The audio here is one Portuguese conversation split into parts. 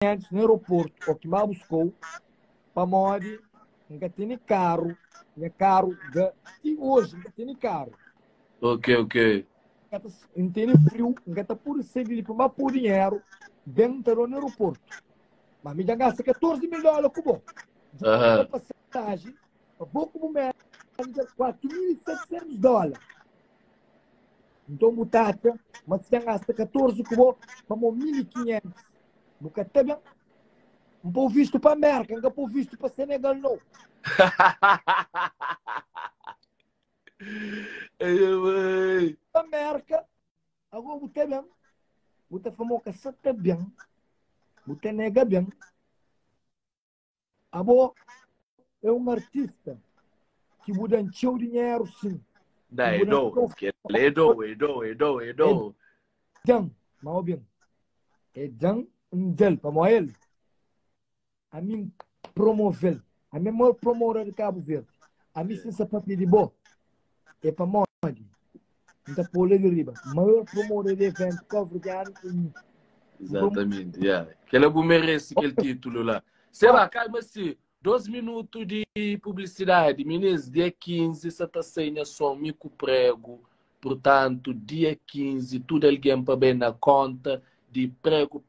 antes no aeroporto, o que me buscou, para morrer, nunca tem carro, e hoje nunca tem carro. Ok. Não tem frio, nunca está por ser para por dinheiro, dentro do aeroporto. Mas me já gasta $14 mil com bom. Aham. A passagem, a pouco momento, $4.700. Então, mutata, mas se gasta 14 com bom, vamos 1.500. Nunca teve um pouco visto para a América, nunca pouco visto para Senegal, não. Ai, América, agora você bem, você famoso que você está bem, você nega bem. Agora, é um artista que muda o dinheiro, sim. não, Que muda é Edo. dan, mal bem. É dan, para ele. A mim promover, a mim maior promover de Cabo Verde. A mim sem sapato de boa, é para onde? Então, por de riba. Maior promover de evento cabo-verdiano. Exatamente, yeah. Que ele merece aquele título lá. Seba, calma-se. 2 minutos de publicidade. Meninas, dia 15, você está sem som, mico prego. Portanto, dia 15, tudo alguém para bem na conta de prego.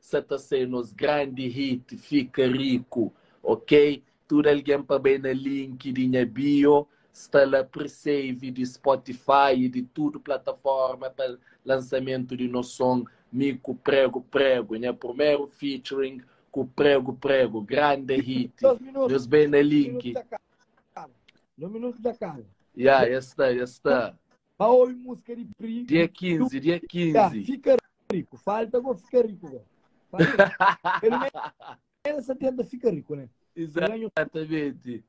Você está sem os grandes hits, fica rico, ok? Tudo alguém para bem na link de minha bio. Está lá pre-save de Spotify e de tudo plataforma para lançamento de nosso som. Mico prego, né? Primeiro featuring com prego, grande hit. 2 minutos. Deus bem na 2 minutos link. da casa. 2 minutos da casa. Yeah, está. Paoi música de pri. Dia 15. Fica rico. Falta agora fica rico. Pelo menos 70 fica rico, né? Exatamente.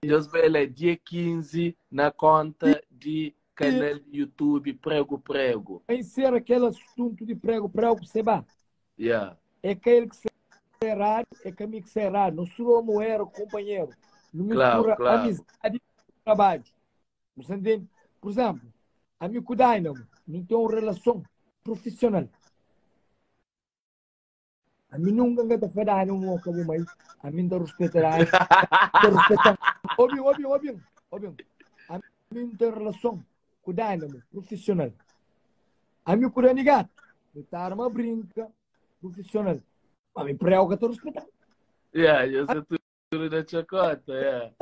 Deus bem lá, dia 15 na conta de canal YouTube Prego. Em ser aquele assunto de prego, seba. Yeah. É aquele que será, é caminho que será. Não sou moero, companheiro. Não mistura Claro. amizade e trabalho. Você entende? Por exemplo, a mim com o Dynamo não tem uma relação profissional. A mim nunca está fedado um como mais. A mim está respeitar. Está respeitando. Óbvio. A mim tem relação com o Dynamo profissional. A mim com o Renigato, está uma brinca profissional. A mim para o que estou respeitando. Yeah, eu sei tudo da chacota, yeah.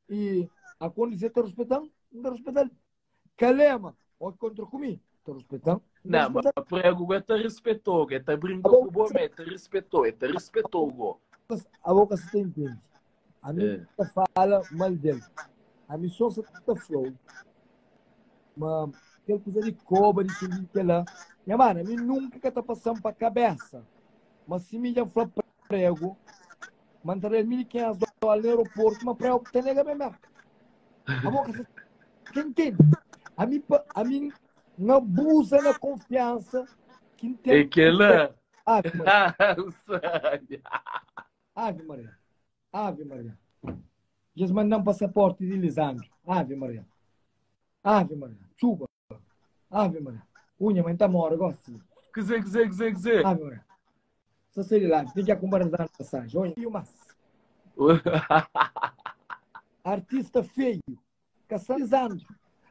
E a quando você está respeitando, não está respeitando. Calema, ou contra comigo, estou respeitando. Não, mas prego está respeitou, está brincando com o bom, está respeitou. A boca se tem entende. A mim fala mal dele. A missão se está flow. Mas aquela coisa de cobra, de tudo que lá. Minha mano, a mim nunca está passando para a cabeça. Mas se me já falar prego, mandarei $1.500 no aeroporto, mas prego que tem nega mesmo. A boca se quem entende? A mim não abusa na confiança que tem. E que lá? Ave Maria. Eles mandam passaporte de Lisandro. Ave Maria. Chuva. Ave Maria. Unha, mas tá mora, gosto. Que zé. Ave Maria. Só sei lá, tem que acompanhar a passagem. Olha, e o mas. Artista feio. Caçando Lisandro.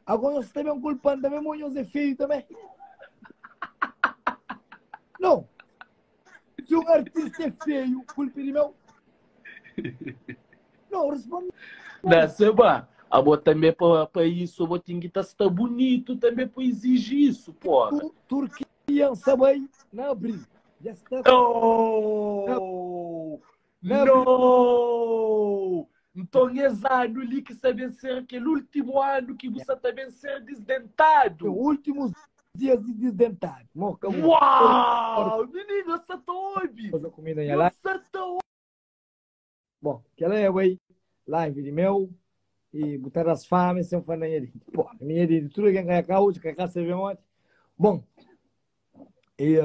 Agora você também culpando também, Munhoz é feio também. Não. Se um artista é feio, culpa de meu. Não, responde. Não, Seba, a boa também para isso, eu vou ter que estar bonito também para exigir isso, porra. Turquia, sabe, na abril. Já está. Oh! Não! Então, esse ano ali que sabe ser aquele último ano que você também ser desdentado. Os últimos dias de desdentado. Uau! Menino, você tá ouve? Fazer comida em lá. Bom, aquela é aí, live de meu e botar as fames sem fazer nada. Pô, minha de tudo que é cá hoje, que cá se vê muito. Bom, e